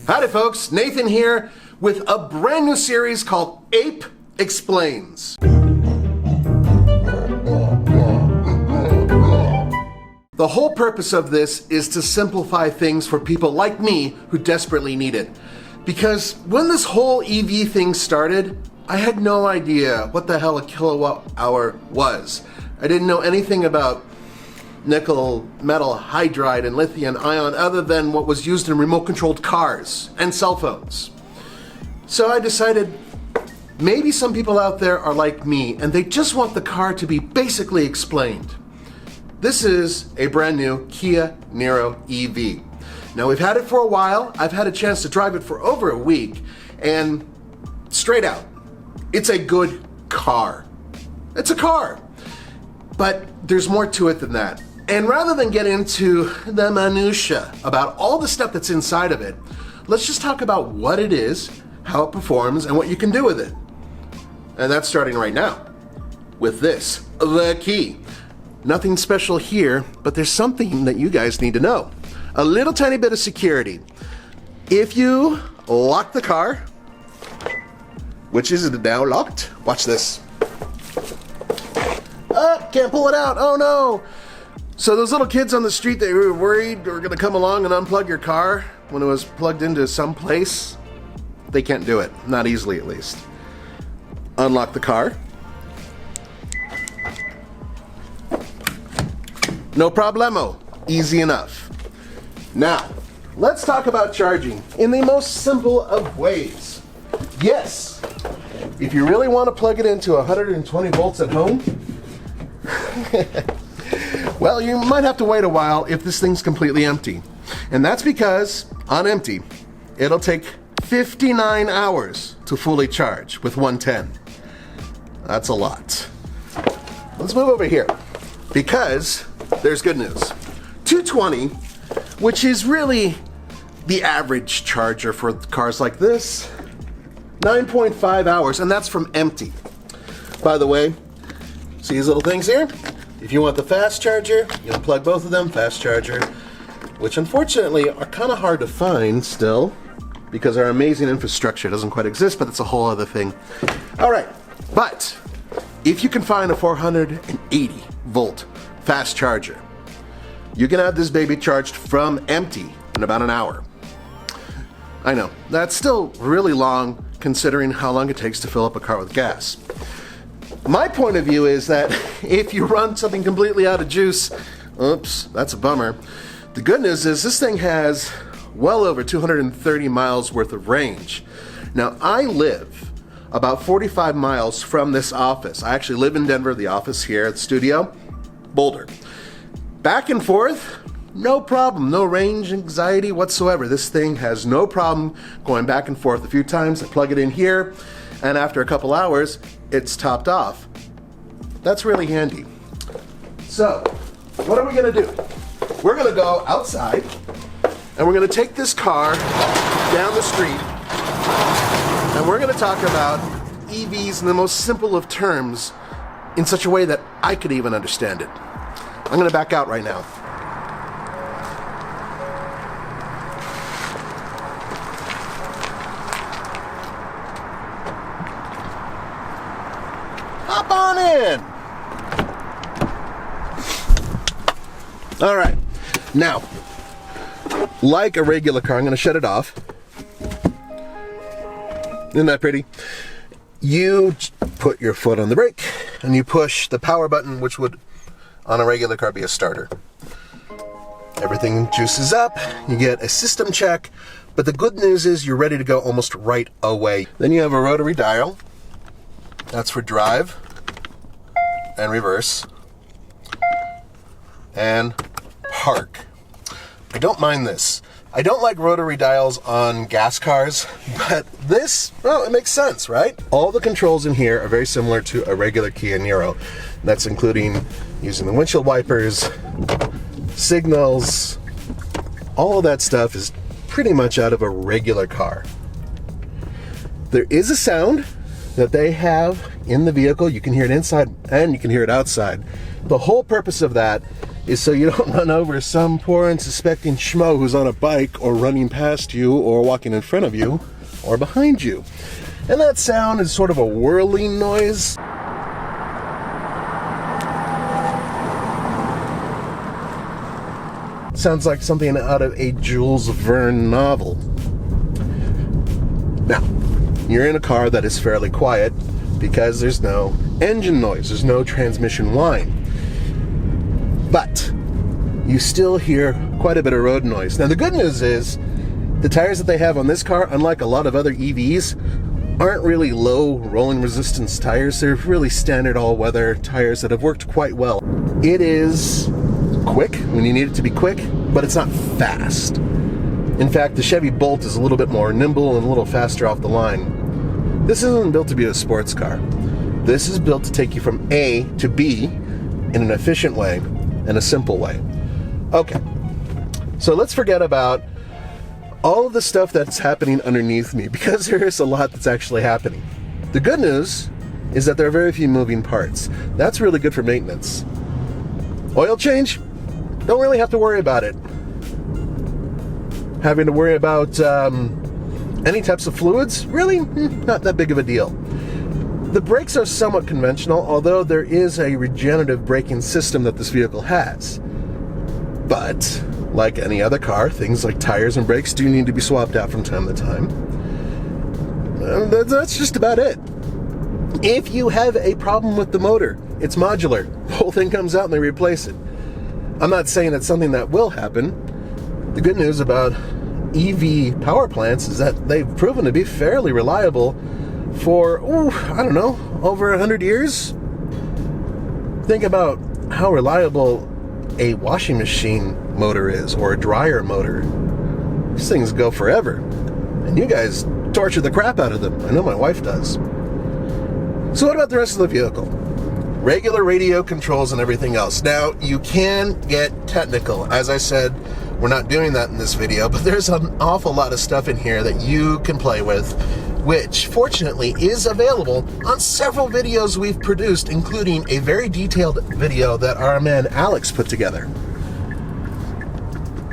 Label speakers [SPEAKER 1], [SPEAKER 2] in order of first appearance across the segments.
[SPEAKER 1] Howdy folks, Nathan here with a brand new series called Ape Explains. The whole purpose of this is to simplify things for people like me who desperately need it. Because when this whole EV thing started, I had no idea what the hell a kilowatt hour was. I didn't know anything about nickel metal hydride and lithium ion other than what was used in remote controlled cars and cell phones. So I decided maybe some people out there are like me and they just want the car to be basically explained. This is a brand new Kia Niro EV. Now we've had it for a while. I've had a chance to drive it for over a week, and straight out, it's a good car. It's a car, but there's more to it than that. And rather than get into the minutia about all the stuff that's inside of it, let's just talk about what it is, how it performs, and what you can do with it. And that's starting right now with this, the key. Nothing special here, but there's something that you guys need to know. A little tiny bit of security. If you lock the car, which is now locked, watch this. Oh, can't pull it out, oh no. So those little kids on the street that were worried were gonna come along and unplug your car when it was plugged into some place, they can't do it, not easily at least. Unlock the car. No problemo, easy enough. Now, let's talk about charging in the most simple of ways. Yes, if you really want to plug it into 120 volts at home, well, you might have to wait a while if this thing's completely empty. And that's because, on empty, it'll take 59 hours to fully charge with 110. That's a lot. Let's move over here, because there's good news. 220, which is really the average charger for cars like this, 9.5 hours, and that's from empty. By the way, see these little things here? If you want the fast charger, you unplug both of them, fast charger, which unfortunately are kind of hard to find still because our amazing infrastructure doesn't quite exist, but it's a whole other thing. All right, but if you can find a 480 volt fast charger, you can have this baby charged from empty in about an hour. I know, that's still really long considering how long it takes to fill up a car with gas. My point of view is that if you run something completely out of juice, oops, that's a bummer. The good news is this thing has well over 230 miles worth of range. Now, I live about 45 miles from this office. I actually live in Denver, the office here at the studio, Boulder. Back and forth, no problem, no range anxiety whatsoever. This thing has no problem going back and forth a few times. I plug it in here, and after a couple hours, it's topped off. That's really handy. So, what are we gonna do? We're gonna go outside, and we're gonna take this car down the street, and we're gonna talk about EVs in the most simple of terms in such a way that I could even understand it. I'm gonna back out right now. Hop on in. All right, now, like a regular car, I'm gonna shut it off. Isn't that pretty? You put your foot on the brake and you push the power button, which would on a regular car be a starter. Everything juices up, you get a system check, but the good news is you're ready to go almost right away. Then you have a rotary dial. That's for drive and reverse and park. I don't mind this. I don't like rotary dials on gas cars, but this, well, it makes sense, right? All the controls in here are very similar to a regular Kia Niro. That's including using the windshield wipers, signals, all of that stuff is pretty much out of a regular car. There is a sound that they have in the vehicle. You can hear it inside and you can hear it outside. The whole purpose of that is so you don't run over some poor unsuspecting schmo who's on a bike or running past you or walking in front of you or behind you. And that sound is sort of a whirling noise. Sounds like something out of a Jules Verne novel. Now, you're in a car that is fairly quiet because there's no engine noise, there's no transmission whine. But you still hear quite a bit of road noise. Now, the good news is the tires that they have on this car, unlike a lot of other EVs, aren't really low rolling resistance tires. They're really standard all-weather tires that have worked quite well. It is quick when you need it to be quick, but it's not fast. In fact, the Chevy Bolt is a little bit more nimble and a little faster off the line. This isn't built to be a sports car. This is built to take you from A to B in an efficient way and a simple way. Okay, so let's forget about all of the stuff that's happening underneath me, because there is a lot that's actually happening. The good news is that there are very few moving parts. That's really good for maintenance. Oil change? Don't really have to worry about it. Having to worry about any types of fluids? Really? Not that big of a deal. The brakes are somewhat conventional, although there is a regenerative braking system that this vehicle has. But, like any other car, things like tires and brakes do need to be swapped out from time to time. That's just about it. If you have a problem with the motor, it's modular. The whole thing comes out and they replace it. I'm not saying it's something that will happen. The good news about EV power plants is that they've proven to be fairly reliable for, I don't know, over 100 years. Think about how reliable a washing machine motor is, or a dryer motor. These things go forever. And you guys torture the crap out of them. I know my wife does. So what about the rest of the vehicle? Regular radio controls and everything else. Now, you can get technical. As I said, we're not doing that in this video, but there's an awful lot of stuff in here that you can play with, which fortunately is available on several videos we've produced, including a very detailed video that our man Alex put together.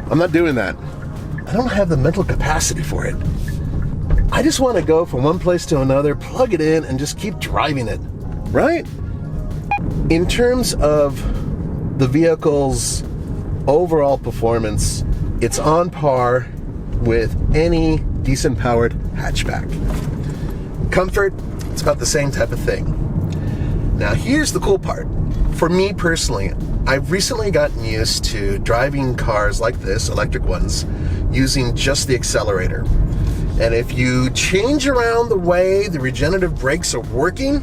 [SPEAKER 1] I'm not doing that. I don't have the mental capacity for it. I just want to go from one place to another, plug it in, and just keep driving it, right? In terms of the vehicle's overall performance, it's on par with any decent powered hatchback. Comfort, it's about the same type of thing. Now here's the cool part. For me personally, I've recently gotten used to driving cars like this, electric ones, using just the accelerator. And if you change around the way the regenerative brakes are working,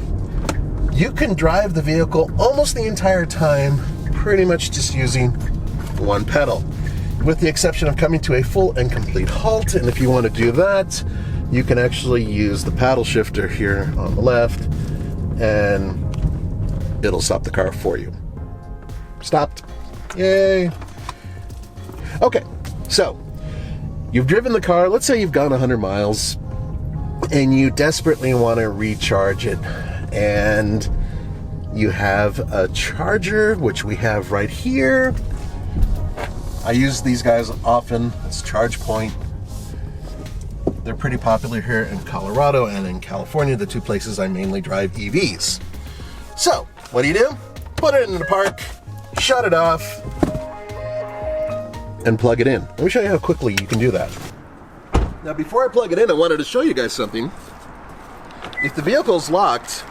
[SPEAKER 1] you can drive the vehicle almost the entire time pretty much just using one pedal, with the exception of coming to a full and complete halt. And if you want to do that, you can actually use the paddle shifter here on the left, and it'll stop the car for you. Stopped. Yay. Okay, so you've driven the car. Let's say you've gone 100 miles and you desperately want to recharge it, and you have a charger, which we have right here. I use these guys often. It's ChargePoint. They're pretty popular here in Colorado and in California, the two places I mainly drive EVs. So, what do? Put it in the park, shut it off, and plug it in. Let me show you how quickly you can do that. Now, before I plug it in, I wanted to show you guys something. If the vehicle's locked,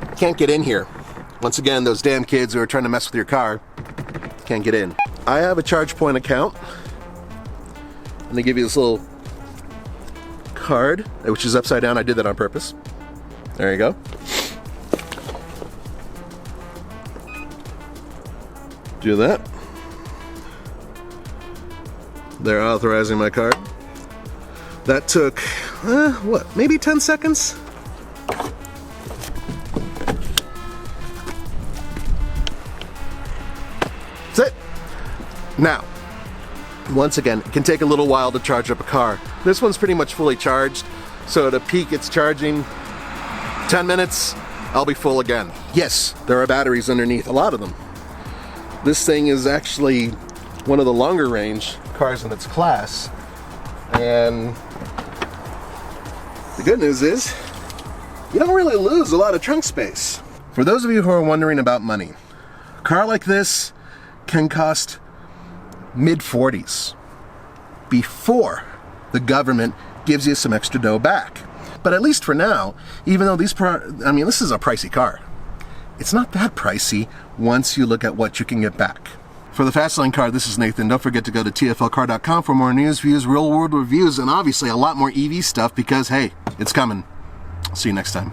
[SPEAKER 1] you can't get in here. Once again, those damn kids who are trying to mess with your car can't get in. I have a ChargePoint account, and they give you this little card, which is upside down. I did that on purpose. There you go. Do that. They're authorizing my card. That took, what, maybe 10 seconds? That's it. Now, once again, it can take a little while to charge up a car. This one's pretty much fully charged, so to peak its charging, 10 minutes, I'll be full again. Yes, there are batteries underneath, a lot of them. This thing is actually one of the longer range cars in its class. And the good news is, you don't really lose a lot of trunk space. For those of you who are wondering about money, a car like this can cost mid-40s before the government gives you some extra dough back. But at least for now, even though this is a pricey car, it's not that pricey once you look at what you can get back. For the Fastlane Car, this is Nathan. Don't forget to go to TFLcar.com for more news, views, real-world reviews, and obviously a lot more EV stuff because, hey, it's coming. See you next time.